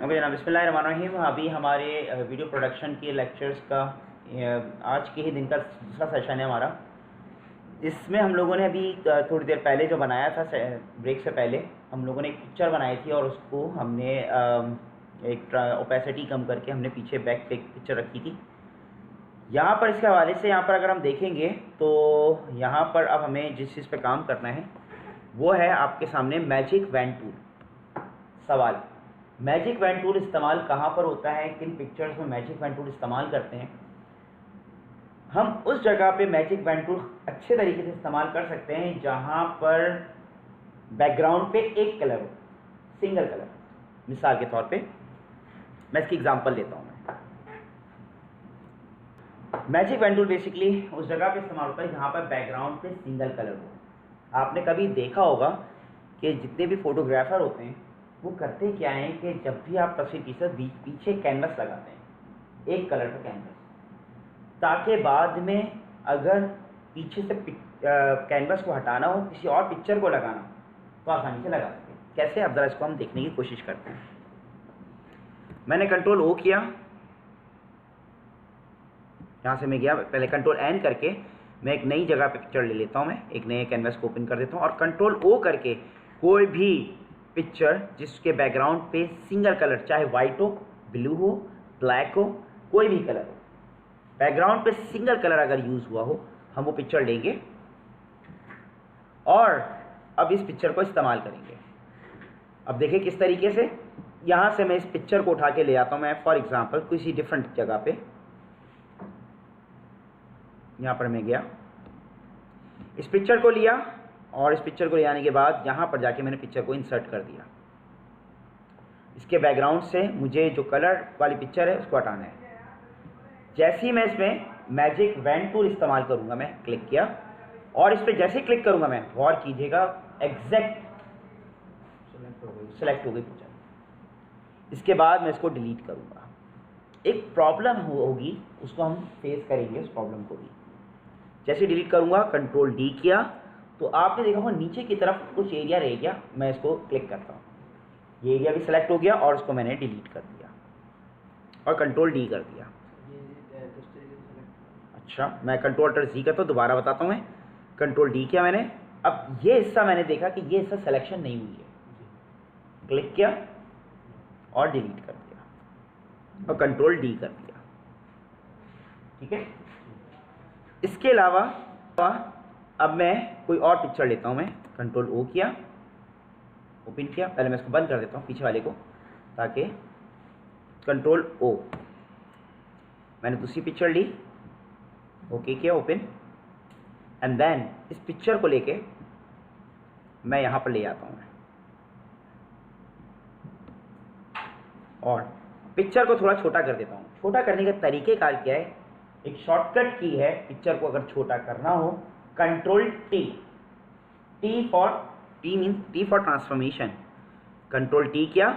Okay जनाब, बिस्मिल्लाहिर्रहमानिर्रहीम। अभी हमारे वीडियो प्रोडक्शन के लेक्चर्स का आज के ही दिन का दूसरा सेशन है हमारा। इसमें हम लोगों ने अभी थोड़ी देर पहले जो बनाया था, ब्रेक से पहले हम लोगों ने एक पिक्चर बनाई थी और उसको हमने एक ओपेसिटी कम करके हमने पीछे बैक पे पिक्चर रखी थी। यहाँ पर इसके हवाले से यहाँ पर अगर हम देखेंगे तो यहाँ पर अब हमें जिस चीज़ पे काम करना है वो है आपके सामने मैजिक वैन टूल। सवाल, मैजिक वैन टूल इस्तेमाल कहाँ पर होता है, किन पिक्चर्स में मैजिक वैन टूल इस्तेमाल करते हैं? हम उस जगह पे मैजिक वैन टूल अच्छे तरीके से इस्तेमाल कर सकते हैं जहाँ पर बैकग्राउंड पे एक कलर हो, सिंगल कलर। मिसाल के तौर पे मैं इसकी एग्जांपल लेता हूँ। मैजिक वैन टूल बेसिकली उस जगह पे इस्तेमाल होता है जहाँ पर बैकग्राउंड पे सिंगल कलर हो। आपने कभी देखा होगा कि जितने भी फोटोग्राफर होते हैं वो करते क्या हैं कि जब भी आप तस्वीर खींचते पीछे कैनवस लगाते हैं, एक कलर का कैनवस, ताकि बाद में अगर पीछे से कैनवस को हटाना हो, किसी और पिक्चर को लगाना तो आसानी से लगा सकें। कैसे, अब ज़रा इसको हम देखने की कोशिश करते हैं। मैंने कंट्रोल ओ किया, यहाँ से मैं गया, पहले कंट्रोल एन करके मैं एक नई जगह पे पिक्चर ले लेता हूँ। मैं एक नए कैनवस को ओपन कर देता हूँ और कंट्रोल ओ करके कोई भी पिक्चर जिसके बैकग्राउंड पे सिंगल कलर, चाहे वाइट हो, ब्लू हो, ब्लैक हो, कोई भी कलर हो, बैकग्राउंड पे सिंगल कलर अगर यूज़ हुआ हो, हम वो पिक्चर लेंगे और अब इस पिक्चर को इस्तेमाल करेंगे। अब देखिए किस तरीके से। यहाँ से मैं इस पिक्चर को उठा के ले आता हूँ। मैं फॉर एग्जांपल किसी डिफरेंट जगह पे, यहाँ पर मैं गया, इस पिक्चर को लिया और इस पिक्चर को ले आने के बाद यहाँ पर जाके मैंने पिक्चर को इंसर्ट कर दिया। इसके बैकग्राउंड से मुझे जो कलर वाली पिक्चर है उसको हटाना है। जैसे ही मैं इसमें मैजिक वैन टूल इस्तेमाल करूँगा, मैं क्लिक किया और इस पर जैसे ही क्लिक करूँगा, मैं गौर कीजिएगा, एग्जैक्ट सेलेक्ट हो गई पिक्चर। इसके बाद मैं इसको डिलीट करूँगा। एक प्रॉब्लम होगी, उसको हम फेस करेंगे, उस प्रॉब्लम को भी। जैसे डिलीट करूँगा, कंट्रोल डी किया तो आपने देखा होगा नीचे की तरफ कुछ एरिया रह गया। मैं इसको क्लिक करता हूँ, ये एरिया भी सिलेक्ट हो गया और उसको मैंने डिलीट कर दिया और कंट्रोल डी कर दिया। अच्छा, मैं कंट्रोल अल्टर जी करता हूँ, दोबारा बताता हूँ। मैं कंट्रोल डी किया मैंने, अब ये हिस्सा मैंने देखा कि ये हिस्सा सिलेक्शन नहीं हुई है, क्लिक किया और डिलीट कर दिया और कंट्रोल डी कर दिया। ठीक है। इसके अलावा अब मैं कोई और पिक्चर लेता हूँ। मैं कंट्रोल ओ किया, ओपन किया, पहले मैं इसको बंद कर देता हूँ पीछे वाले को, ताकि कंट्रोल ओ, मैंने दूसरी पिक्चर ली, ओके किया, ओपन, एंड देन इस पिक्चर को लेके मैं यहाँ पर ले आता हूँ और पिक्चर को थोड़ा छोटा कर देता हूँ। छोटा करने का तरीक़ेकार क्या है? एक शॉर्टकट की है, पिक्चर को अगर छोटा करना हो, control T, T for transformation. Control T किया,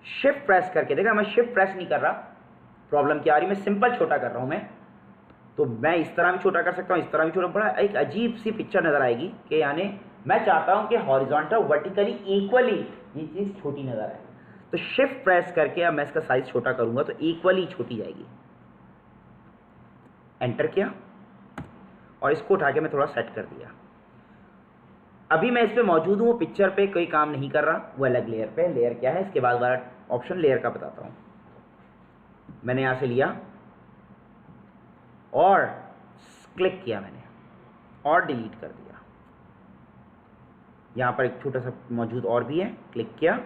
शिफ्ट प्रेस करके, देखा मैं शिफ्ट प्रेस नहीं कर रहा, प्रॉब्लम क्या आ रही, मैं सिंपल छोटा कर रहा हूँ। मैं तो मैं इस तरह भी छोटा कर सकता हूँ, इस तरह भी छोटा, बड़ा एक अजीब सी पिक्चर नज़र आएगी कि यानी मैं चाहता हूँ कि हॉरिजॉन्टल वर्टिकली इक्वली ये चीज़ छोटी नज़र आए। तो शिफ्ट प्रेस करके अब मैं इसका साइज छोटा करूँगा तो इक्वली छोटी जाएगी। एंटर किया और इसको उठा के मैं थोड़ा सेट कर दिया। अभी मैं इस पे मौजूद हूँ, वो पिक्चर पे कोई काम नहीं कर रहा, वो अलग लेयर पे। लेयर क्या है, इसके बाद वाला ऑप्शन लेयर का बताता हूँ। मैंने यहाँ से लिया और क्लिक किया मैंने और डिलीट कर दिया। यहाँ पर एक छोटा सा मौजूद और भी है, क्लिक किया,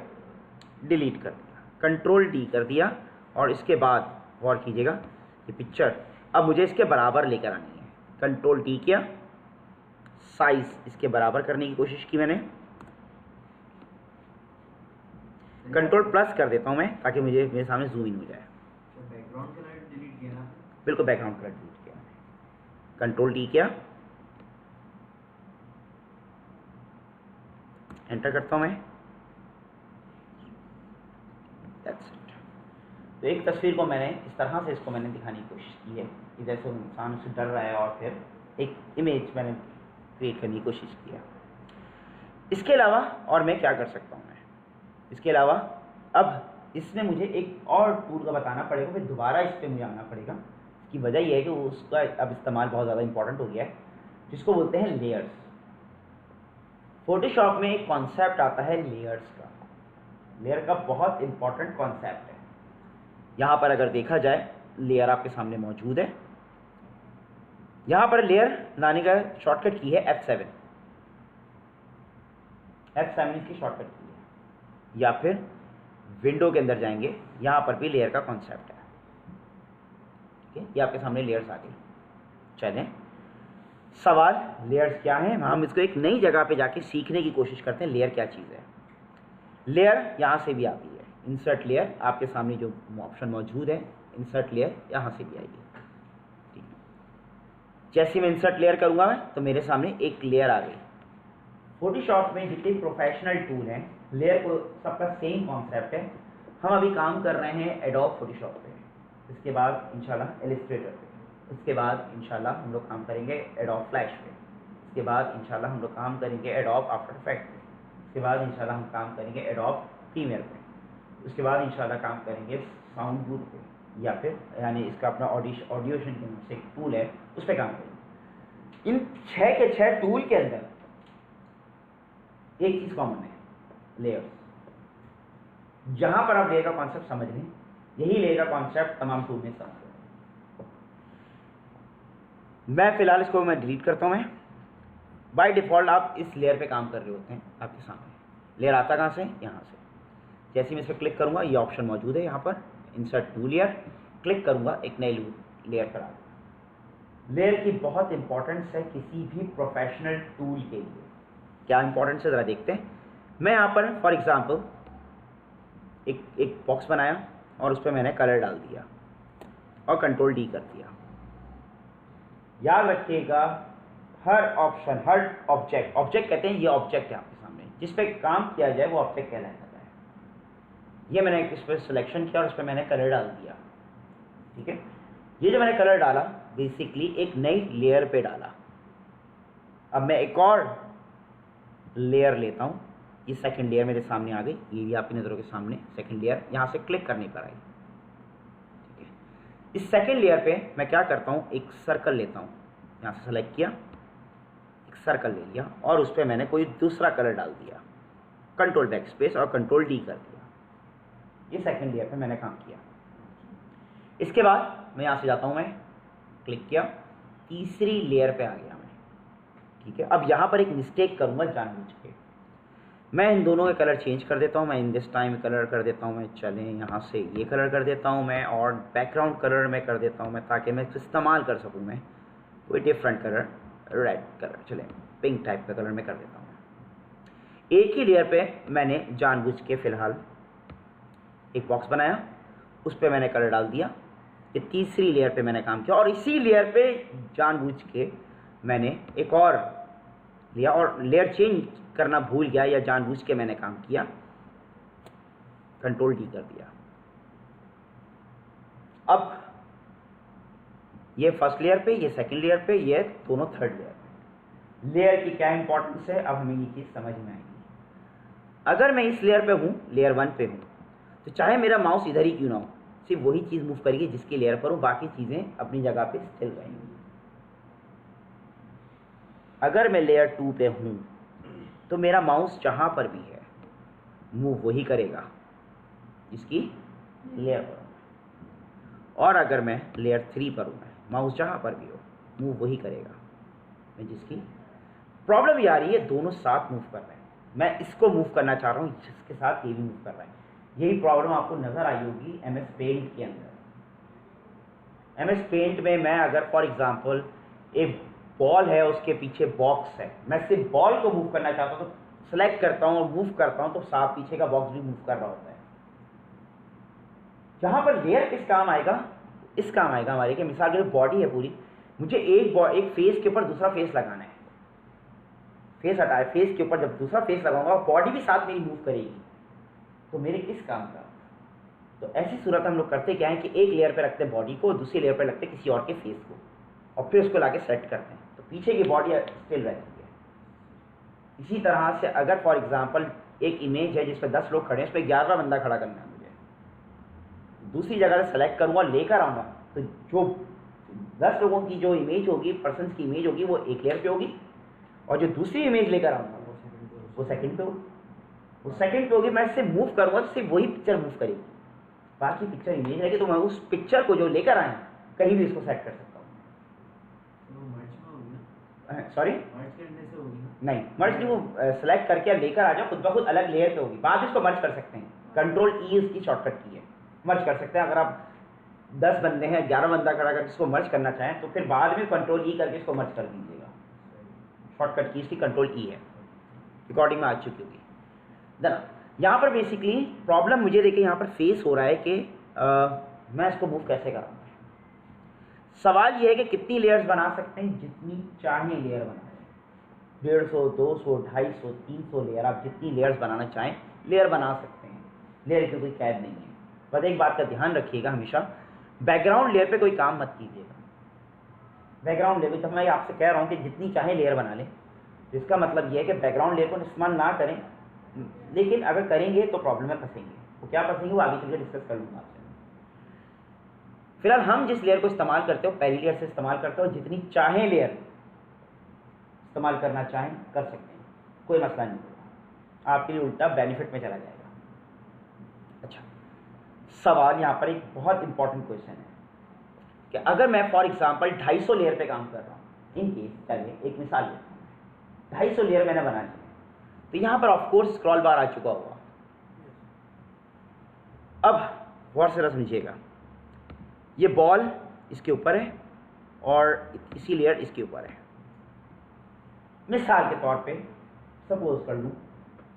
डिलीट कर दिया, कंट्रोल डी कर दिया और इसके बाद गौर कीजिएगा ये पिक्चर अब मुझे इसके बराबर लेकर आनी है। कंट्रोल डी किया, साइज इसके बराबर करने की कोशिश की मैंने, कंट्रोल प्लस कर देता हूँ मैं ताकि मुझे मेरे सामने जूम इन हो जाए। बैकग्राउंड कलर डिलीट किया ना? बिल्कुल, बैकग्राउंड कलर डिलीट किया मैंने। कंट्रोल डी किया, एंटर करता हूँ मैं। That's it. तो एक तस्वीर को मैंने इस तरह से इसको मैंने दिखाने की कोशिश की है कि जैसे इंसान उससे डर रहा है और फिर एक इमेज मैंने क्रिएट करने की कोशिश की है। इसके अलावा और मैं क्या कर सकता हूँ? मैं इसके अलावा अब इसमें मुझे एक और टूल का बताना पड़ेगा, फिर दोबारा इस पर मुझे आना पड़ेगा। इसकी वजह यह है कि उसका अब इस्तेमाल बहुत ज़्यादा इंपॉर्टेंट हो गया है, जिसको बोलते हैं लेयर्स। फोटोशॉप में एक कॉन्सेप्ट आता है लेयर्स का। लेयर का बहुत इंपॉर्टेंट कॉन्सेप्ट है। यहाँ पर अगर देखा जाए, लेयर आपके सामने मौजूद है। यहाँ पर लेयर लाने का शॉर्टकट की है F7। F7 इसकी शॉर्टकट की है। या फिर विंडो के अंदर जाएंगे, यहाँ पर भी लेयर का कॉन्सेप्ट है। ठीक है, ये आपके सामने लेयर्स आ गई। चलें, सवाल लेयर्स क्या है, हम इसको एक नई जगह पे जाके सीखने की कोशिश करते हैं। लेयर क्या चीज़ है? लेयर यहाँ से भी आती है, इंसर्ट लेयर आपके सामने जो ऑप्शन मौजूद है, इंसर्ट लेयर यहाँ से भी आएगी। ठीक है, जैसे मैं इंसर्ट लेयर करूँगा मैं, तो मेरे सामने एक लेयर आ गई। फोटोशॉप में जितने प्रोफेशनल टूल हैं, लेयर को सबका सेम कॉन्सेप्ट है। हम अभी काम कर रहे हैं एडोब फोटोशॉप पे, इसके बाद इंशाल्लाह इलस्ट्रेटर पे, इसके बाद इंशाल्लाह हम लोग काम करेंगे एडोब फ्लैश पे, इसके बाद इंशाल्लाह हम लोग काम करेंगे एडोब आफ्टर इफेक्ट पे, उसके बाद इंशाल्लाह हम काम करेंगे एडोब प्रीमियर पे, उसके बाद इंशाल्लाह काम करेंगे साउंड बूथ पे, या फिर यानी इसका अपना ऑडियोशन के नाम से एक टूल है, उस पर काम करेंगे। इन 6 के 6 टूल के अंदर एक चीज़ कॉमन है, लेयर्स। जहां पर आप लेयर का कॉन्सेप्ट समझ लें, यही लेयर का कॉन्सेप्ट तमाम टूल में समझ लें। मैं फिलहाल इसको डिलीट करता हूं। मैं बाय डिफ़ॉल्ट आप इस लेयर पे काम कर रहे होते हैं। आपके सामने लेयर आता कहाँ से? यहाँ से। जैसे ही मैं इस पर क्लिक करूँगा, ये ऑप्शन मौजूद है यहाँ पर, इंसर्ट न्यू लेयर। क्लिक करूँगा, एक नई लेयर पर आ गया। लेयर की बहुत इंपॉर्टेंस है किसी भी प्रोफेशनल टूल के लिए। क्या इंपॉर्टेंस है ज़रा देखते हैं। मैं यहाँ पर फॉर एग्जांपल एक बॉक्स बनाया और उस पर मैंने कलर डाल दिया और कंट्रोल डी कर दिया। याद रखिएगा, हर ऑप्शन, हर ऑब्जेक्ट कहते हैं, ये ऑब्जेक्ट है आपके सामने, जिस पे काम किया जाए वो ऑब्जेक्ट कहलाता है। ये मैंने इस पर सिलेक्शन किया और उस पर मैंने कलर डाल दिया। ठीक है, ये जो मैंने कलर डाला बेसिकली एक नई लेयर पे डाला। अब मैं एक और लेयर लेता हूँ। ये सेकंड लेयर मेरे सामने आ गई, ये भी आपकी नज़रों के सामने सेकंड लेयर, यहाँ से क्लिक करने पर आई। ठीक है, इस सेकंड लेयर पे मैं क्या करता हूँ, एक सर्कल लेता हूँ। यहाँ से सेलेक्ट किया, एक सर्कल ले लिया और उस पर मैंने कोई दूसरा कलर डाल दिया। कंट्रोल बैक स्पेस और कंट्रोल डी कर दिया। ये सेकंड लेयर पे मैंने काम किया। इसके बाद मैं यहाँ से जाता हूँ, मैं क्लिक किया, तीसरी लेयर पे आ गया मैं। ठीक है, अब यहाँ पर एक मिस्टेक करूँगा जानबूझ के। मैं इन दोनों के कलर चेंज कर देता हूँ। मैं इन दिस टाइम कलर कर देता हूँ मैं, चलें यहाँ से ये कलर कर देता हूँ मैं, और बैकग्राउंड कलर में कर देता हूँ मैं, ताकि मैं इस्तेमाल कर सकूँ मैं कोई डिफरेंट कलर, रेड कलर, चलें पिंक टाइप का कलर में कर देता हूँ। एक ही लेयर पे मैंने जानबूझ के फ़िलहाल एक बॉक्स बनाया, उस पर मैंने कलर डाल दिया। ये तीसरी लेयर पे मैंने काम किया और इसी लेयर पे जानबूझ के मैंने एक और लिया और लेयर चेंज करना भूल गया या जानबूझ के मैंने काम किया, कंट्रोल डी कर दिया। अब ये फर्स्ट लेयर पे, ये सेकंड लेयर पे, ये दोनों थर्ड लेयर पे। लेयर की क्या इंपॉर्टेंस है, अब हमें ये चीज़ समझ में आएगी। अगर मैं इस लेयर पे हूँ, लेयर 1 पे हूँ, तो चाहे मेरा माउस इधर ही क्यों ना हो, सिर्फ वही चीज़ मूव करेगी जिसकी लेयर पर हूँ, बाकी चीज़ें अपनी जगह पे स्थिर रहेंगी। अगर मैं लेयर 2 पे हूँ तो मेरा माउस जहाँ पर भी है मूव वही करेगा जिसकी लेयर पर हूँ, और अगर मैं लेयर 3 पर हूँ, माउस जहाँ पर भी हो मूव वही करेगा मैं जिसकी। प्रॉब्लम ये आ रही है, दोनों साथ मूव कर रहे हैं। मैं इसको मूव करना चाह रहा हूँ, जिसके साथ ये भी मूव कर रहा है। यही प्रॉब्लम आपको नज़र आई होगी MS पेंट के अंदर। MS पेंट में मैं अगर फॉर एग्जांपल एक बॉल है, उसके पीछे बॉक्स है, मैं सिर्फ बॉल को मूव करना चाहता हूँ तो सेलेक्ट करता हूँ और मूव करता हूँ, तो साथ पीछे का बॉक्स भी मूव कर रहा होता है। जहाँ पर लेयर किस काम आएगा, इस काम आएगा हमारे कि मिसाल के बॉडी है पूरी, मुझे एक फेस के ऊपर दूसरा फेस लगाना है। फेस हटाए, फेस के ऊपर जब दूसरा फेस लगाऊंगा बॉडी भी साथ मेरी मूव करेगी, तो मेरे किस काम का। तो ऐसी सूरत हम लोग करते क्या है कि एक लेयर पे रखते हैं बॉडी को, दूसरी लेयर पे रखते हैं किसी और के फेस को, और फिर उसको लाके सेट करते हैं, तो पीछे की बॉडी स्टिल रहती है। इसी तरह से अगर फॉर एग्जांपल एक इमेज है जिस पर 10 लोग खड़े हैं, उस पर 11वां बंदा खड़ा करना है मुझे, दूसरी जगह से सेलेक्ट करूँगा, लेकर आऊँगा, तो जो 10 लोगों की जो इमेज होगी, पर्सन्स की इमेज होगी, वो एक लेयर पे होगी, और जो दूसरी इमेज लेकर आऊँगा वो सेकंड पे होगी। वो सेकंड पे होगी, मैं इससे मूव करूँगा तो सिर्फ वही पिक्चर मूव करेगी, बाकी पिक्चर इमेज रहेगी। तो मैं उस पिक्चर को जो लेकर आए कहीं भी इसको सेट कर सकता हूँ। सॉरी, नहीं मर्ज नहीं, वो सेलेक्ट करके आप लेकर आ जाओ, खुद ब खुद अलग लेयर पे होगी। बाद इसको मर्ज कर सकते हैं, कंट्रोल ई इसकी शॉर्टकट की है, मर्ज कर सकते हैं। अगर आप 10 बंदे हैं, 11 बंदा खड़ा करके इसको मर्ज करना चाहें तो फिर बाद में कंट्रोल ई करके इसको मर्ज कर दीजिएगा। शॉर्टकट की इसकी कंट्रोल ई है, रिकॉर्डिंग में आ चुकी होगी। देन यहाँ पर बेसिकली प्रॉब्लम मुझे देखिए यहाँ पर फेस हो रहा है कि मैं इसको मूव कैसे कराऊँ। सवाल ये है कि कितनी लेयर्स बना सकते हैं, जितनी चाहें लेयर बनाएं, 150, 200, 250, 300 लेयर, आप जितनी लेयर्स बनाना चाहें लेयर बना सकते हैं, लेयर की कोई कैद नहीं है। बस एक बात का ध्यान रखिएगा, हमेशा बैकग्राउंड लेयर पे कोई काम मत कीजिएगा। बैकग्राउंड लेयर, तो मैं आपसे कह रहा हूँ कि जितनी चाहें लेयर बना लें, जिसका मतलब ये है कि बैकग्राउंड लेयर को इस्तेमाल ना करें, लेकिन अगर करेंगे तो प्रॉब्लम में फंसेंगे। वो क्या फंसेंगे वो आगे चलकर डिस्कस कर लूँगा आपसे। फिलहाल हम जिस लेयर को इस्तेमाल करते हो पहली लेयर से इस्तेमाल करते हो, जितनी चाहें लेयर इस्तेमाल करना चाहें कर सकते हैं, कोई मसला नहीं होगा, आपके लिए उल्टा बेनिफिट में चला जाएगा। अच्छा, सवाल यहाँ पर एक बहुत इंपॉर्टेंट क्वेश्चन है कि अगर मैं फॉर एग्जांपल 250 लेयर पे काम कर रहा हूँ, इन केस, चलिए एक मिसाल लेते हैं, 250 लेयर मैंने बना ली, तो यहाँ पर ऑफकोर्स स्क्रॉल बार आ चुका होगा। अब गौर से समझिएगा, ये बॉल इसके ऊपर है और इसी लेयर इसके ऊपर है। मिसाल के तौर पे सपोज कर लूँ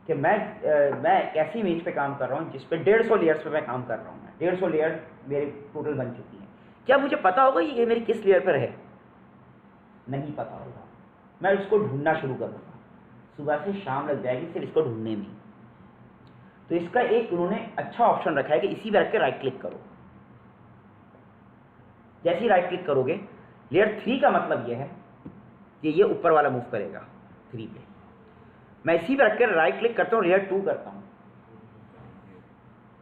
कि मैं एक ऐसी इमेज पे काम कर रहा हूँ जिस पे 150 लेयर्स पे मैं काम कर रहा हूँ। 150 लेयर मेरी टोटल बन चुकी हैं। क्या मुझे पता होगा ये मेरी किस लेयर पर है? नहीं पता होगा। मैं उसको ढूंढना शुरू कर दूँगा, सुबह से शाम लग जाएगी सिर्फ इसको ढूंढने में। तो इसका एक उन्होंने अच्छा ऑप्शन रखा है कि इसी में रख के राइट क्लिक करो। जैसे ही राइट क्लिक करोगे, लेयर 3 का मतलब यह है कि ये ऊपर वाला मूव करेगा 3 पे। मैं इसी पे रख कर राइट क्लिक करता हूँ, लेयर 2 करता हूँ।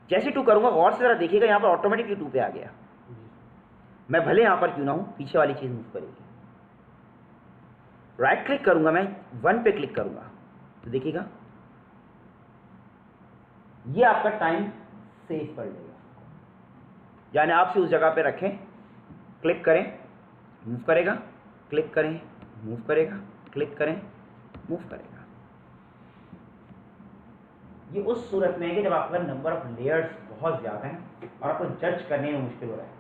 जैसे 2 करूंगा, गौर से जरा देखिएगा, यहाँ पर ऑटोमेटिकली 2 पे आ गया। मैं भले यहाँ पर क्यों ना हूँ, पीछे वाली चीज मूव करेगी। राइट क्लिक करूंगा, मैं 1 पे क्लिक करूंगा तो देखिएगा ये आपका टाइम सेव कर लेगा। यानी आपसे उस जगह पे रखें, क्लिक करें, मूव करेगा, क्लिक करें, मूव करेगा, क्लिक करें, मूव करेगा। ये उस सूरत में है कि जब आपका नंबर ऑफ लेयर्स बहुत ज़्यादा हैं और आपको जज करने में मुश्किल हो रहा है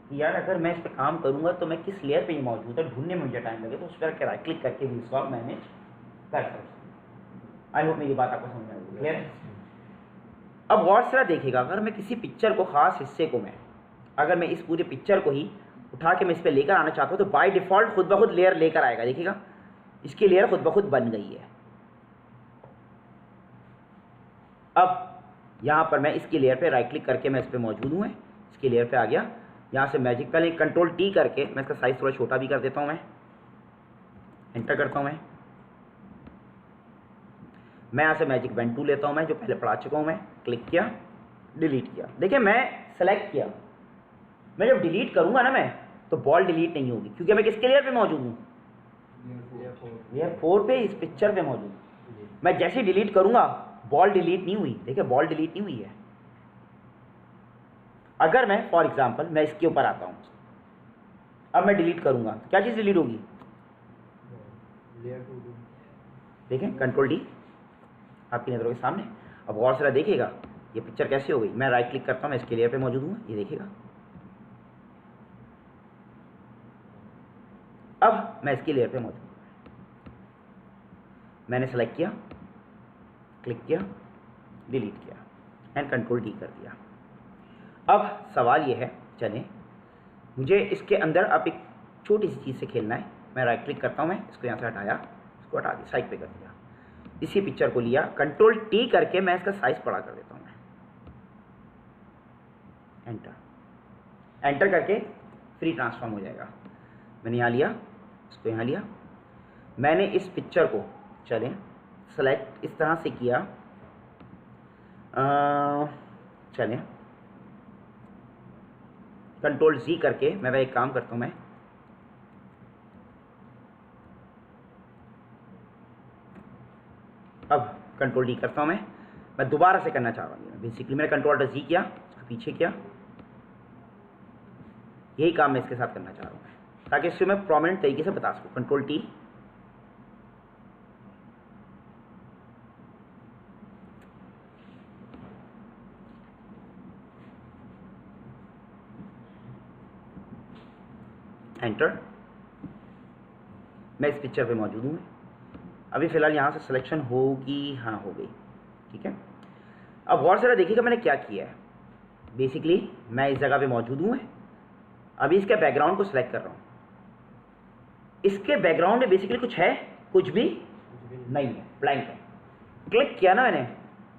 कि यार अगर मैं इस पर काम करूंगा तो मैं किस लेयर पे ही मौजूद है, ढूंढने में मुझे टाइम लगे, तो उस पर राइट क्लिक करके भी इसको आप मैनेज कर सकते हैं। आई होप मेरी बात आपको समझ में आएगी, क्लियर? अब गौर से देखिएगा, अगर मैं किसी पिक्चर को, खास हिस्से को अगर मैं इस पूरे पिक्चर को ही उठा के मैं इस पर लेकर आना चाहता हूँ तो बाय डिफ़ॉल्ट खुद ब खुद लेयर लेकर आएगा। देखिएगा इसकी लेयर खुद ब खुद बन गई है। अब यहाँ पर मैं इसकी लेयर पे राइट क्लिक करके मैं इस पर मौजूद हूँ, इसकी लेयर पे आ गया। यहाँ से मैजिकली कंट्रोल टी करके मैं इसका साइज़ थोड़ा छोटा भी कर देता हूँ। मैं एंटर करता हूँ। मैं यहाँ से मैजिक पेन टूल लेता हूँ, मैं जो पहले पढ़ा चुका हूँ। मैं क्लिक किया, डिलीट किया। देखिए मैं सेलेक्ट किया, मैं जब डिलीट करूँगा ना मैं, तो बॉल डिलीट नहीं होगी क्योंकि मैं किसके लेयर पे मौजूद हूँ? लेयर 4 पे, इस पिक्चर पे मौजूद। मैं जैसे ही डिलीट करूँगा बॉल डिलीट नहीं हुई। देखिए बॉल डिलीट नहीं हुई है। अगर मैं फॉर एग्जांपल मैं इसके ऊपर आता हूँ, अब मैं डिलीट करूँगा, क्या चीज़ डिलीट होगी? देखें कंट्रोल डी आपकी नज़रों के सामने। अब गौर से देखिएगा ये पिक्चर कैसे हो गई। मैं राइट क्लिक करता हूँ, मैं इसके लेयर पे मौजूद हूँ, ये देखिएगा। अब मैं इसकी लेयर पे मौजूद हूँ, मैंने सेलेक्ट किया, क्लिक किया, डिलीट किया एंड कंट्रोल डी कर दिया। अब सवाल ये है, चलें मुझे इसके अंदर अब एक छोटी सी चीज़ से खेलना है। मैं राइट क्लिक करता हूँ, मैं इसको यहाँ से हटाया, इसको हटा दिया, साइड पे कर दिया। इसी पिक्चर को लिया, कंट्रोल टी करके मैं इसका साइज बड़ा कर देता हूँ। मैं एंटर करके फ्री ट्रांसफॉर्म हो जाएगा। मैंने यहाँ लिया, इसको यहाँ लिया। मैंने इस पिक्चर को चलें सेलेक्ट इस तरह से किया, चलें कंट्रोल जी करके मैं एक काम करता हूँ, मैं अब कंट्रोल डी करता हूँ, मैं दोबारा से करना चाह रहा हूँ। बेसिकली मैंने कंट्रोल जी किया, उसको पीछे किया, यही काम मैं इसके साथ करना चाह रहा हूँ ताकि इससे मैं प्रोमिनेंट तरीके से बता सकूँ। Control T, enter. मैं इस पिक्चर पे मौजूद हूँ अभी फ़िलहाल। यहाँ से सिलेक्शन होगी, हाँ हो गई, ठीक है। अब गौर से देखिएगा मैंने क्या किया है। बेसिकली मैं इस जगह पे मौजूद हूँ, अभी इसके बैकग्राउंड को सिलेक्ट कर रहा हूँ। इसके बैकग्राउंड में बेसिकली कुछ है, कुछ भी नहीं है, ब्लैंक है। क्लिक किया ना मैंने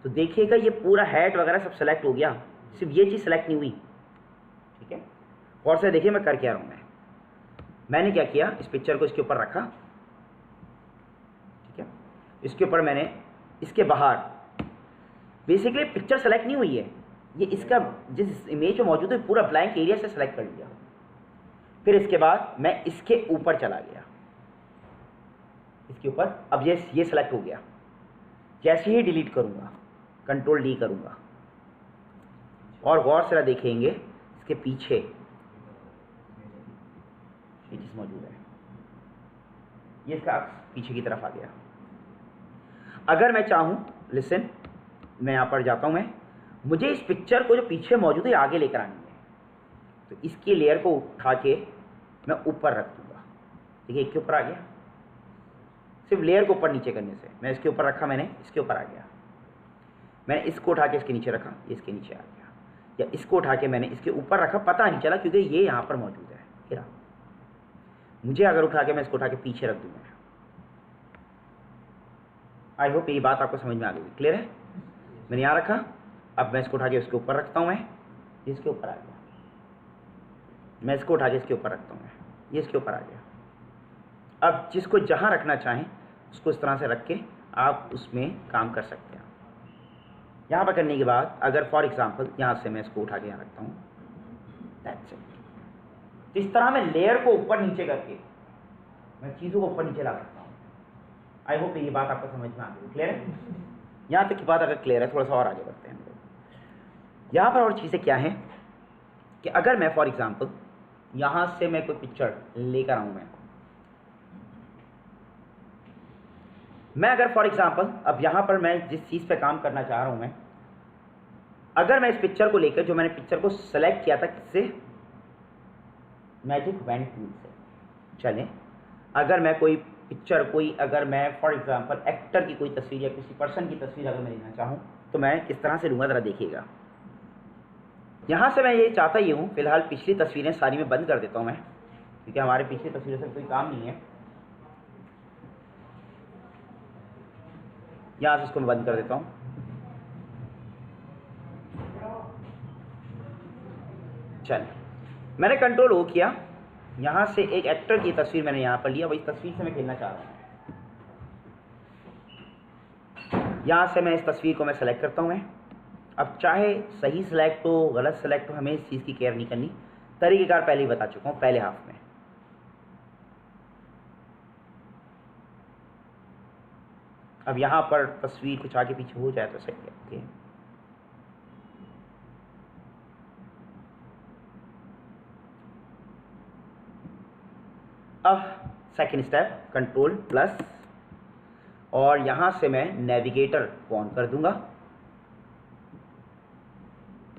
तो देखिएगा ये पूरा हेड वगैरह सब सेलेक्ट हो गया, सिर्फ ये चीज़ सेलेक्ट नहीं हुई, ठीक है। और से देखिए मैं कर क्या रहा हूँ। मैंने क्या किया, इस पिक्चर को इसके ऊपर रखा, ठीक है। इसके ऊपर मैंने इसके बाहर बेसिकली पिक्चर सेलेक्ट नहीं हुई है, ये इसका जिस इमेज में मौजूद है पूरा ब्लैंक एरिया से सेलेक्ट कर लिया। फिर इसके बाद मैं इसके ऊपर चला गया, इसके ऊपर, अब ये सेलेक्ट हो गया। जैसे ही डिलीट करूंगा कंट्रोल डी करूंगा और गौर से देखेंगे इसके पीछे ये चीज मौजूद है, ये इसका पीछे की तरफ आ गया। अगर मैं चाहूं, लिसन, मैं यहां पर जाता हूं, मुझे इस पिक्चर को जो पीछे मौजूद है आगे लेकर आनी है, तो इसकी लेयर को उठा के मैं ऊपर रख दूंगा। देखिए इसके ऊपर आ गया, सिर्फ लेयर को ऊपर नीचे करने से। मैं इसके ऊपर रखा, मैंने इसके ऊपर आ गया। मैंने इसको उठा के इसके नीचे रखा, ये इसके नीचे आ गया। या इसको उठा के मैंने इसके ऊपर रखा, पता नहीं चला क्योंकि ये यहाँ पर मौजूद है। गिरा, मुझे अगर उठा के मैं इसको उठा के पीछे रख दूंगा। आई होप ये बात आपको समझ में आ गई, क्लियर है। मैंने यहाँ रखा, अब मैं इसको उठा के इसके ऊपर रखता हूँ, मैं इसके ऊपर आ गया। मैं इसको उठा के इसके ऊपर रखता हूँ, मैं ये इसके ऊपर आ गया। अब जिसको जहाँ रखना चाहें उसको इस तरह से रख के आप उसमें काम कर सकते हैं। यहाँ पर करने के बाद अगर फॉर एग्जांपल यहाँ से मैं इसको उठा के यहाँ रखता हूँ, दैट्स इट। इस तरह मैं लेयर को ऊपर नीचे करके मैं चीज़ों को ऊपर नीचे ला सकता हूँ। आई होप ये बात आपको समझ में आ गई, क्लियर है। यहाँ तक की बात अगर क्लियर है, थोड़ा सा और आगे बढ़ते हैं हम लोग। यहाँ पर और चीज़ें क्या हैं कि अगर मैं फॉर एग्जांपल यहाँ से मैं कोई पिक्चर लेकर आऊँ, मैं अगर फॉर एग्जांपल अब यहाँ पर मैं जिस चीज़ पे काम करना चाह रहा हूँ, मैं अगर मैं इस पिक्चर को लेकर, जो मैंने पिक्चर को सेलेक्ट किया था किससे, मैजिक वैन टूल से, चलें अगर मैं कोई पिक्चर, कोई अगर मैं फॉर एग्जांपल एक्टर की कोई तस्वीर या किसी पर्सन की तस्वीर अगर मैं लेना चाहूँ तो मैं किस तरह से लूँगा, ज़रा देखिएगा। यहाँ से मैं ये चाहता ही हूँ, फिलहाल पिछली तस्वीरें सारी मैं बंद कर देता हूँ मैं, क्योंकि हमारे पिछली तस्वीरों से कोई काम नहीं है। यहाँ से इसको मैं बंद कर देता हूँ। चल, मैंने कंट्रोल ओ किया, यहाँ से एक एक्टर की तस्वीर मैंने यहाँ पर लिया, वही तस्वीर से मैं खेलना चाह रहा हूँ। यहाँ से मैं इस तस्वीर को मैं सेलेक्ट करता हूँ। मैं अब चाहे सही सेलेक्ट हो, गलत सेलेक्ट हो, हमें इस चीज़ की केयर नहीं करनी। तरीक़ेकार पहले ही बता चुका हूँ पहले हाफ में। अब यहाँ पर तस्वीर कुछ आगे पीछे हो जाए तो सही है, ओके। अब सेकंड स्टेप कंट्रोल प्लस, और यहाँ से मैं नेविगेटर को ऑन कर दूंगा।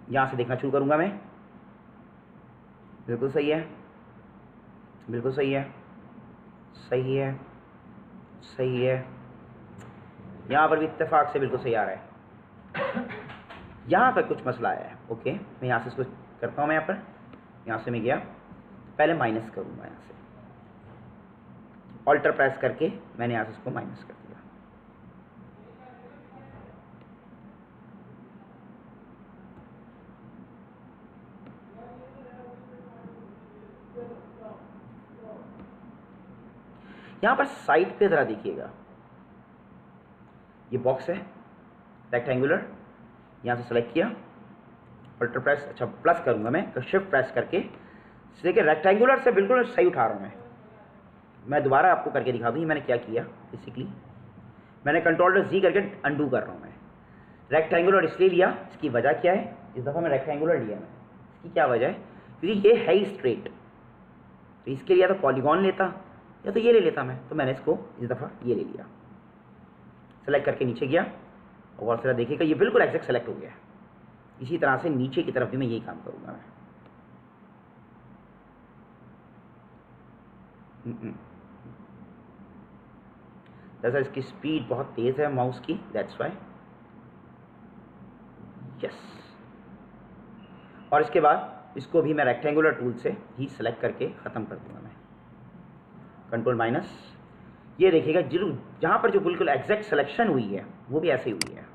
यहाँ से देखना शुरू करूँगा मैं। बिल्कुल सही है, बिल्कुल सही है, सही है, सही है। यहाँ पर भी इत्तेफाक से बिल्कुल सही आ रहा है। यहाँ पर कुछ मसला आया है, ओके। मैं यहाँ से इसको करता हूँ, मैं यहाँ से मैं गया, पहले माइनस करूँगा। यहाँ से ऑल्टर प्रेस करके मैंने यहाँ से इसको माइनस कर दिया। यहाँ पर साइड पे ज़रा देखिएगा, ये बॉक्स है रेक्टेंगुलर, यहाँ से सेलेक्ट किया, अल्टर प्रेस, अच्छा प्लस करूँगा मैं, शिफ्ट प्रेस करके। देखिए रेक्टेंगुलर से बिल्कुल सही उठा रहा हूँ मैं दोबारा आपको करके दिखा दूँ मैंने क्या किया। बेसिकली मैंने Ctrl+Z करके अंडू कर रहा हूँ मैं। रेक्टेंगुलर इसलिए लिया, इसकी वजह क्या है, इस दफ़ा मैं रेक्टेंगुलर लिया मैं, इसकी क्या वजह है, क्योंकि ये है ही स्ट्रेट, तो इसके लिए या तो पॉलीगॉन लेता या तो ये ले लेता मैं, तो मैंने इसको इस दफ़ा ये ले लिया। सेलेक्ट करके नीचे गया और फिर देखिएगा ये बिल्कुल एग्जैक्ट सेलेक्ट हो गया है। इसी तरह से नीचे की तरफ भी मैं यही काम करूँगा मैं। जैसा इसकी स्पीड बहुत तेज़ है माउस की, दैट्स वाई। यस, और इसके बाद इसको भी मैं रेक्टेंगुलर टूल से ही सेलेक्ट करके ख़त्म कर दूंगा मैं। Ctrl-। ये देखिएगा जहाँ पर जो बिल्कुल एग्जैक्ट सिलेक्शन हुई है वो भी ऐसे ही हुई है।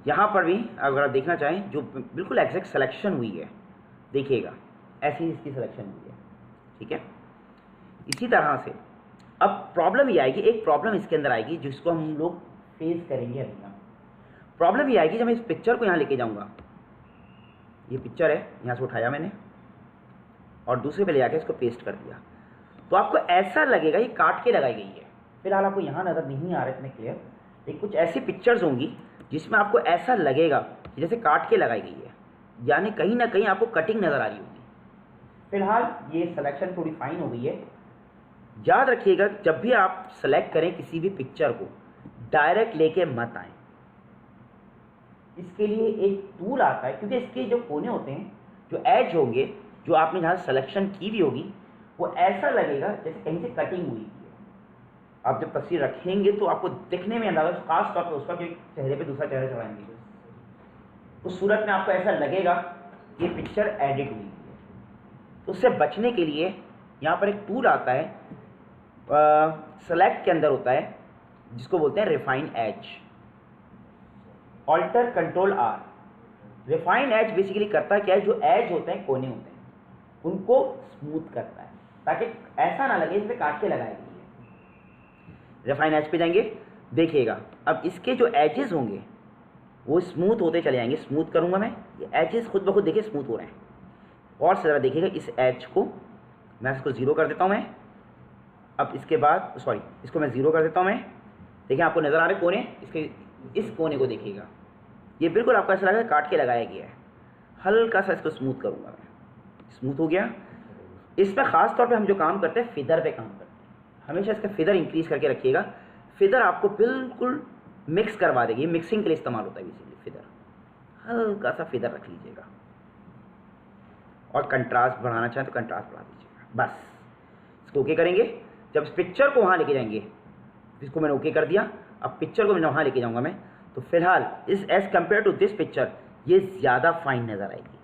यहाँ पर भी अगर आप देखना चाहें जो बिल्कुल एग्जैक्ट सिलेक्शन हुई है, देखिएगा ऐसी ही इसकी सिलेक्शन हुई है। ठीक है, इसी तरह से अब प्रॉब्लम ये आएगी, एक प्रॉब्लम इसके अंदर आएगी जिसको हम लोग फेस करेंगे अभी ना। प्रॉब्लम ये आएगी जब मैं इस पिक्चर को यहाँ लेके जाऊँगा, ये पिक्चर है, यहाँ से उठाया मैंने और दूसरे पे ले जाके इसको पेस्ट कर दिया, तो आपको ऐसा लगेगा ये काट के लगाई गई है। फिलहाल आपको यहाँ नज़र नहीं आ रहा है इतने क्लियर, लेकिन कुछ ऐसी पिक्चर्स होंगी जिसमें आपको ऐसा लगेगा कि जैसे काट के लगाई गई है, यानी कहीं ना कहीं आपको कटिंग नज़र आ रही होगी। फिलहाल ये सिलेक्शन थोड़ी फाइन हो गई है। याद रखिएगा जब भी आप सेलेक्ट करें किसी भी पिक्चर को, डायरेक्ट लेके मत आए। इसके लिए एक टूल आता है, क्योंकि इसके जो कोने होते हैं, जो एज होंगे, जो आपने जहाँ सिलेक्शन की भी होगी, वो ऐसा लगेगा जैसे कहीं से कटिंग हुई है। आप जब तस्वीर रखेंगे तो आपको दिखने में अंदाजा, खास तौर पर उसका जो चेहरे पे दूसरा चेहरा चढ़ाएंगे उस सूरत में आपको ऐसा लगेगा ये पिक्चर एडिट हुई है। तो उससे बचने के लिए यहाँ पर एक टूल आता है, सेलेक्ट के अंदर होता है, जिसको बोलते हैं refine edge. Alter Ctrl+R। Refine edge basically करता क्या है, जो एज होते हैं, कोने होते हैं, उनको स्मूथ करता है ताकि ऐसा ना लगे जैसे काट के लगाई गई है। रिफाइन एज पे जाएंगे, देखिएगा अब इसके जो एजेस होंगे वो स्मूथ होते चले जाएंगे। स्मूथ करूंगा मैं, ये एजेस खुद ब खुद देखिए स्मूथ हो रहे हैं। और ज़रा देखिएगा इस एज को मैं इसको 0 कर देता हूँ मैं। अब इसके बाद सॉरी, इसको मैं 0 कर देता हूँ मैं। देखिए आपको नज़र आ रहे कोने, इसके इस कोने को देखिएगा, ये बिल्कुल आपको ऐसा लगेगा काट के लगाया गया है। हल्का सा इसको स्मूथ करूँगा मैं, स्मूथ हो गया। इसमें ख़ास तौर पे हम जो काम करते हैं फिदर पे काम करते हैं। हमेशा इसका फिदर इंक्रीज़ करके रखिएगा। फिदर आपको बिल्कुल मिक्स करवा देगी, ये मिक्सिंग के लिए इस्तेमाल होता है बेसिकली फिदर। हल्का सा फिदर रख लीजिएगा और कंट्रास्ट बढ़ाना चाहें तो कंट्रास्ट बढ़ा दीजिएगा। बस इसको ओके करेंगे। जब इस पिक्चर को वहाँ लेके जाएंगे, इसको मैंने ओके कर दिया, अब पिक्चर को मैंने वहाँ लेके जाऊँगा मैं, तो फिलहाल इस as compare to this picture ये ज़्यादा फाइन नज़र आएगी।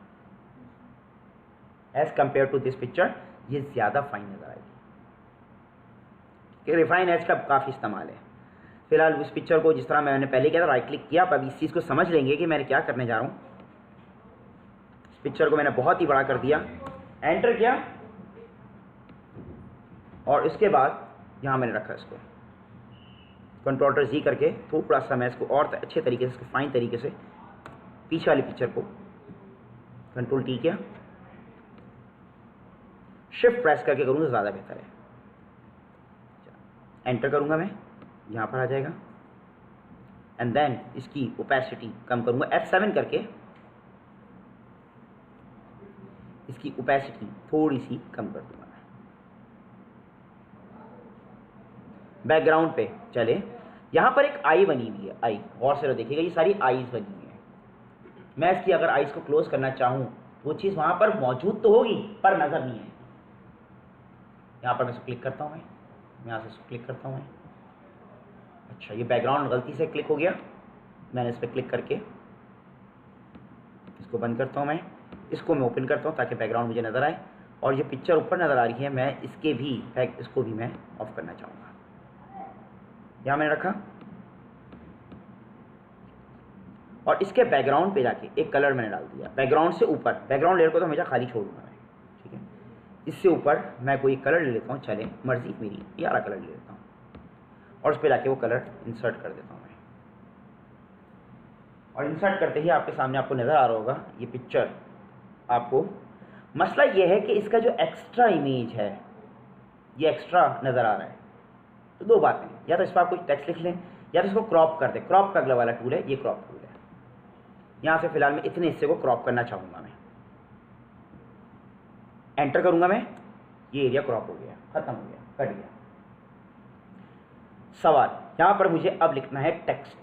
As compare to this picture ये ज़्यादा फाइन नज़र आएगी कि रिफाइन एज का काफ़ी इस्तेमाल है। फिलहाल उस पिक्चर को जिस तरह मैंने पहले किया था, राइट क्लिक किया, अब इस चीज़ को समझ लेंगे कि मैंने क्या करने जा रहा हूँ। इस पिक्चर को मैंने बहुत ही बड़ा कर दिया, एंटर किया और इसके बाद यहाँ मैंने रखा इसको Ctrl+Z करके थोड़ा सा मैं इसको और अच्छे तरीके से, इसको फाइन तरीके से पीछे वाली पिक्चर को Ctrl+T किया, शिफ्ट प्रेस करके करूँ तो ज़्यादा बेहतर है। एंटर करूँगा मैं, यहाँ पर आ जाएगा एंड देन इसकी ओपेसिटी कम करूँगा, F7 करके इसकी ओपेसिटी थोड़ी सी कम कर दूँगा। बैकग्राउंड पे चले, यहाँ पर एक आई बनी हुई है, आई, और से देखिएगा ये सारी आईज बनी हुई है। मैं इसकी अगर आईज को क्लोज करना चाहूँ वो चीज़ वहाँ पर मौजूद तो होगी पर नज़र नहीं है। यहाँ पर मैं इसको क्लिक करता हूँ, मैं यहाँ से इसको क्लिक करता हूँ मैं। अच्छा, ये बैकग्राउंड गलती से क्लिक हो गया, मैंने इस पर क्लिक करके इसको बंद करता हूँ मैं। इसको मैं ओपन करता हूँ ताकि बैकग्राउंड मुझे नज़र आए, और ये पिक्चर ऊपर नज़र आ रही है, मैं इसके भी इसको भी मैं ऑफ करना चाहूँगा। यहाँ मैंने रखा और इसके बैकग्राउंड पे जाके एक कलर मैंने डाल दिया। बैकग्राउंड से ऊपर, बैकग्राउंड लेयर को तो हमेशा खाली छोड़ूंगा मैं, ठीक है। इससे ऊपर मैं कोई कलर ले लेता हूँ, चले मर्जी मेरी, ये वाला कलर ले लेता हूँ और उस पर जाके वो कलर इंसर्ट कर देता हूँ मैं। और इंसर्ट करते ही आपके सामने आपको नज़र आ रहा होगा ये पिक्चर आपको। मसला ये है कि इसका जो एक्स्ट्रा इमेज है ये एक्स्ट्रा नज़र आ रहा है। तो दो बातें, या तो इस पर आप कुछ टेक्स्ट लिख लें या तो इसको क्रॉप कर दें। क्रॉप का अगला वाला टूल है ये क्रॉप टूल है। यहाँ से फिलहाल मैं इतने हिस्से को क्रॉप करना चाहूँगा, मैं एंटर करूँगा, मैं ये एरिया क्रॉप हो गया, ख़त्म हो गया, कट गया। सवाल यहाँ पर मुझे अब लिखना है टेक्स्ट।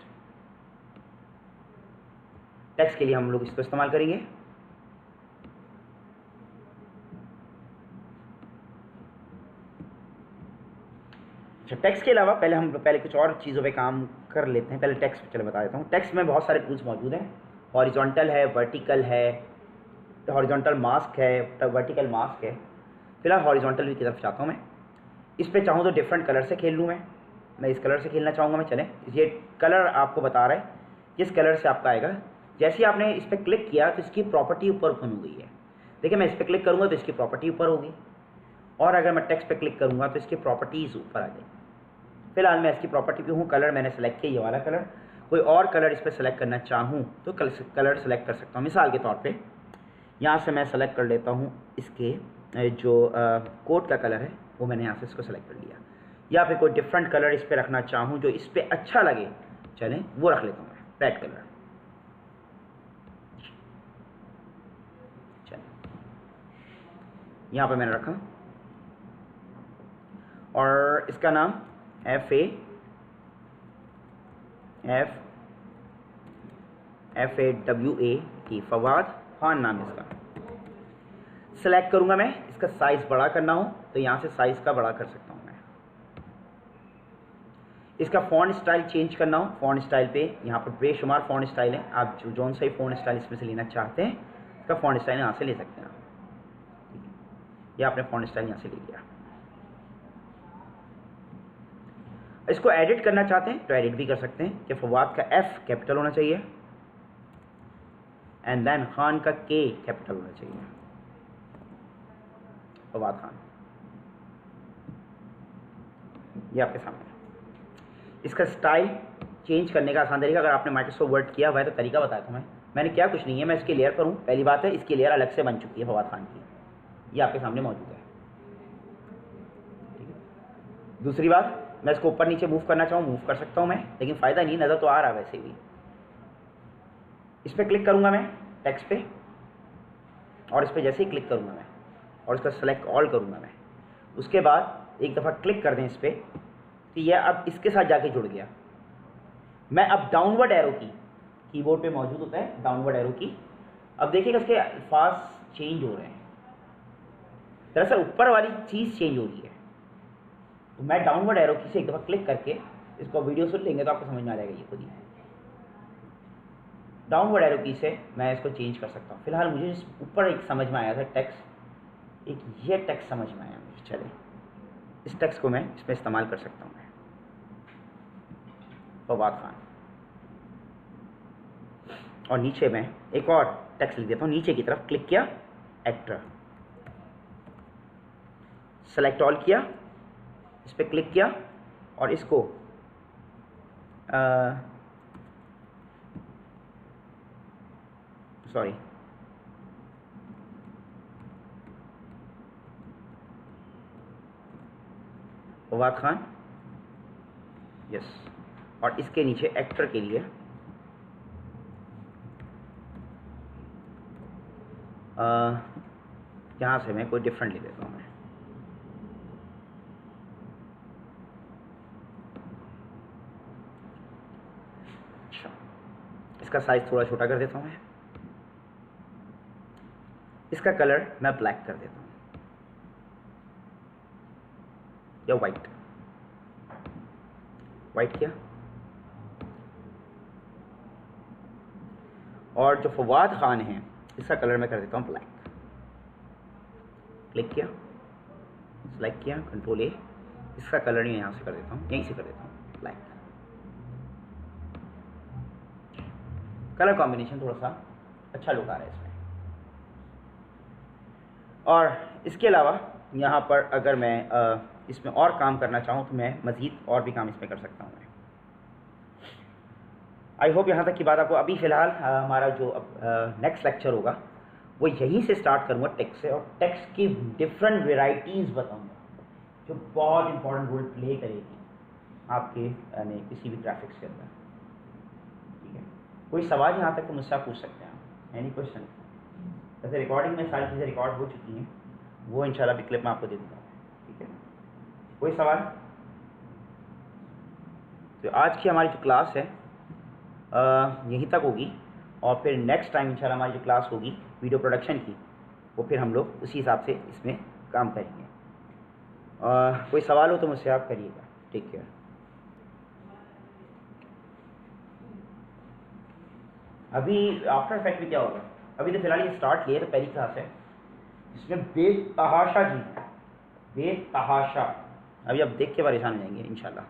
टेक्स्ट के लिए हम लोग इसको इस्तेमाल करेंगे। अच्छा, टेक्स्ट के अलावा पहले कुछ और चीज़ों पे काम कर लेते हैं। पहले टेक्स्ट चलो बता देता हूँ। टेक्स्ट में बहुत सारे टूल्स मौजूद हैं। हॉरिजॉन्टल है, वर्टिकल है, हॉरिजॉन्टल मास्क है, वर्टिकल मास्क है। फिलहाल हॉरिजॉन्टल की तरफ चाहता हूँ मैं। इस पर चाहूँ तो डिफरेंट कलर से खेल लूँ मैं इस कलर से खेलना चाहूँगा मैं। चलें, ये कलर आपको बता रहा है किस कलर से आपका आएगा। जैसे ही आपने इस पर क्लिक किया तो इसकी प्रॉपर्टी ऊपर ओपन हो गई है। देखिए, मैं इस पर क्लिक करूँगा तो इसकी प्रॉपर्टी ऊपर होगी, और अगर मैं टेक्स्ट पे क्लिक करूँगा तो इसकी प्रॉपर्टीज़ ऊपर आ जाएगी। फिलहाल मैं इसकी प्रॉपर्टी पे हूँ, कलर मैंने सेलेक्ट किया ये वाला कलर। कोई और कलर इस पर सेलेक्ट करना चाहूँ तो कलर सेलेक्ट कर सकता हूँ। मिसाल के तौर पर यहाँ से मैं सेलेक्ट कर लेता हूँ इसके जो कोट का कलर है वो मैंने यहाँ से इसको सेलेक्ट कर लिया। या फिर कोई डिफरेंट कलर इस पर रखना चाहूँ जो इस पर अच्छा लगे, चलें वो रख लेता हूँ मैं, रेड कलर। चलें, यहाँ पर मैंने रखा और इसका नाम FAWAD, फवाद खान नाम इसका। सेलेक्ट करूँगा मैं, इसका साइज़ बड़ा करना हो तो यहाँ से साइज़ का बड़ा कर सकता हूँ मैं। इसका फ़ॉन्ट स्टाइल चेंज करना हो, फ़ॉन्ट स्टाइल पे यहाँ पर बेशुमार फ़ॉन्ट स्टाइल है। आप जो सा ही फ़ॉन्ट स्टाइल इसमें से लेना चाहते हैं इसका फ़ॉन्ट स्टाइल यहाँ से ले सकते हैं आप। ये आपने फ़ॉन्ट स्टाइल यहाँ से ले लिया। इसको एडिट करना चाहते हैं तो एडिट भी कर सकते हैं कि फवाद का F कैपिटल होना चाहिए एंड देन खान का K कैपिटल होना चाहिए। फवाद खान, ये आपके सामने। इसका स्टाइल चेंज करने का आसान तरीका, अगर आपने माइक्रोसॉफ्ट वर्ड किया हुआ है तो तरीका बताया था मैंने क्या कुछ नहीं है। मैं इसकी लेयर पर हूँ। पहली बात है, इसकी लेयर अलग से बन चुकी है फवाद खान की, ये आपके सामने मौजूद है। ठीक है। दूसरी बात, मैं इसको ऊपर नीचे मूव करना चाहूँ मूव कर सकता हूँ मैं, लेकिन फ़ायदा नहीं, नज़र तो आ रहा है वैसे भी। इस पर क्लिक करूँगा मैं टेक्स्ट पे, और इस पर जैसे ही क्लिक करूँगा मैं और इसका सेलेक्ट ऑल करूँगा मैं, उसके बाद एक दफ़ा क्लिक कर दें इस पर तो यह अब इसके साथ जाके जुड़ गया। मैं अब डाउनवर्ड एरो की, कीबोर्ड पे मौजूद होता है डाउनवर्ड एरो की, अब देखिएगा इसके अल्फाज चेंज हो रहे हैं। दरअसल ऊपर वाली चीज़ चेंज हो रही है। तो मैं डाउनवर्ड एरो की से एक दफ़ा क्लिक करके इसको वीडियो सुन लेंगे तो आपको समझ में आ जाएगा ये खुद ही। डाउनवर्ड एरो की से मैं इसको चेंज कर सकता हूँ। फिलहाल मुझे ऊपर एक समझ में आया था टेक्स्ट, एक ये टेक्स्ट समझ में आया मुझे। चले, इस टेक्स्ट को मैं इसमें इस्तेमाल कर सकता हूँ मैं, फवाद खान। और नीचे मैं एक और टेक्स्ट लिख देता हूँ। नीचे की तरफ क्लिक किया, एक्टर, सेलेक्ट ऑल किया, इस पर क्लिक किया और इसको सॉरी फवाद खान, यस। और इसके नीचे एक्टर के लिए यहाँ से मैं कोई डिफरेंट लिख देता हूँ मैं। अच्छा, इसका साइज थोड़ा छोटा कर देता हूँ मैं। इसका कलर मैं ब्लैक कर देता हूँ या वाइट किया। और जो फवाद खान है इसका कलर मैं कर देता हूँ ब्लैक। क्लिक किया, सेलेक्ट किया, कंट्रोल A, इसका कलर मैं यहाँ से कर देता हूँ, यहीं से कर देता हूँ ब्लैक। कलर कॉम्बिनेशन थोड़ा सा अच्छा लुक आ रहा है इसमें। और इसके अलावा यहाँ पर अगर मैं इसमें और काम करना चाहूँ तो मैं मज़ीद और भी काम इसमें कर सकता हूँ मैं। आई होप यहाँ तक की बात आपको अभी फ़िलहाल हमारा जो नेक्स्ट लेक्चर होगा वो यहीं से स्टार्ट करूँगा टेक्स्ट से, और टेक्स्ट की डिफरेंट वेराइटीज़ बताऊँगा जो बहुत इंपॉर्टेंट रोल प्ले करेगी आपके यानी किसी भी ग्राफिक्स के अंदर। ठीक है, कोई सवाल यहाँ तक तो मुझसे आप पूछ सकते हैं, एनी क्वेश्चन। वैसे रिकॉर्डिंग में सारी चीज़ें रिकॉर्ड हो चुकी हैं, वो इंशाल्लाह भी क्लिप में आपको दे दूँगा। ठीक है, कोई सवाल? तो आज की हमारी जो क्लास है यहीं तक होगी, और फिर नेक्स्ट टाइम इंशाल्लाह हमारी जो क्लास होगी वीडियो प्रोडक्शन की, वो फिर हम लोग उसी हिसाब से इसमें काम करेंगे। कोई सवाल हो तो मुझसे आप करिएगा। Take care. अभी आफ्टर इफेक्ट में क्या होगा, अभी तो फिलहाल ये स्टार्ट किया, तो पहली क्लास है इसमें बेतहाशा जी, बेतहाशा। अभी आप देख के परेशान हो जाएंगे इंशाल्लाह।